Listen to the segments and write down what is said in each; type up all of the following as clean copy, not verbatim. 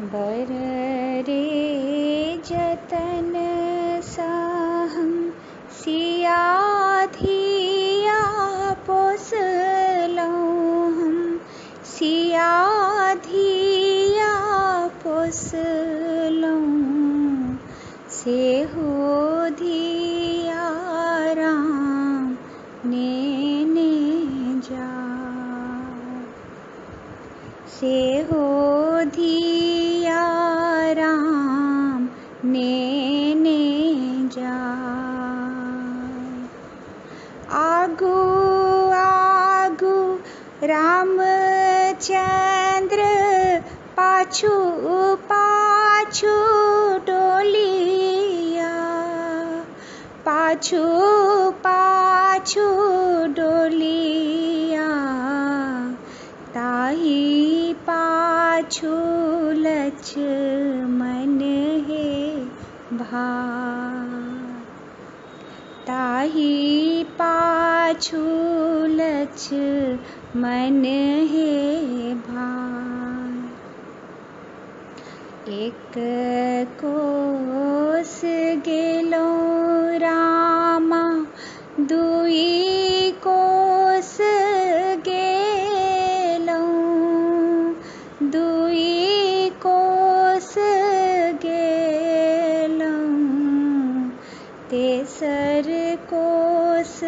बर रे जतन साहम सिया धिया पोसलौं हम सिया धिया पोसलौं से हो धिया राम नेने जा से हो धिया राम नेने जा आगू आगू रामचंद्र पाछू पाछू डोलिया पाछू पाछू डोलिया ताही पाछू लक्ष्मण हे भाई ताही पाछू लक्ष्मण हे भाई एक कोस गेलो रामा दुई कोस गेलो दुई कोस गेलो तेसर कोस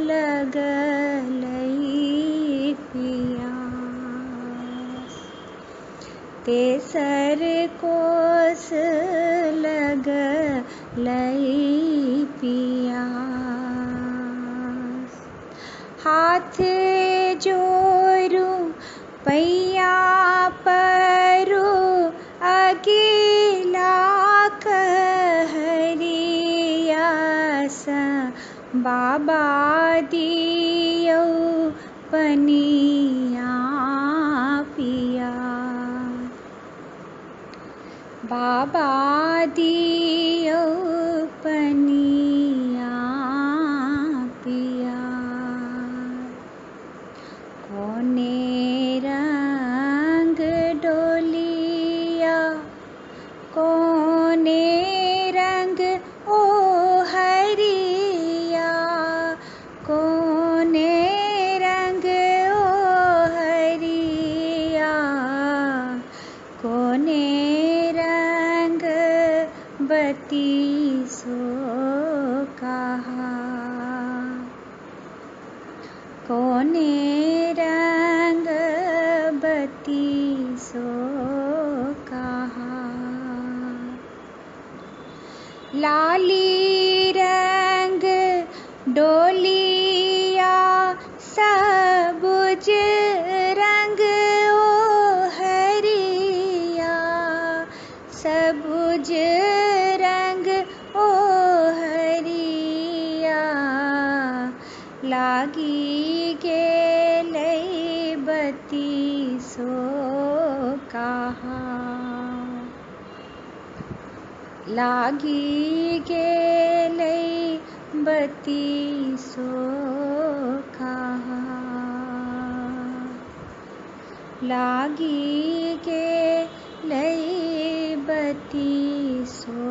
लगलई पियास तेसर कोस लगलई पियास हाथ जोरू पैया परू अगिला कहरिया बाबा दियो पनिया पिया बाबा दियो पनिया पिया कोने रंग डोलिया कोने रंग ओ हरिया कोने रंग ओ हरिया कोने रंग बतीसो कहा कोने रंग बतीसो कहा लाली रंग डोलिया सबुज रंग ओ हरिया सबुज रंग ओ हरिया लागी गेलई बतीसो कहा लागी गेलई बतीसो कहा लागी गेलई बतीसो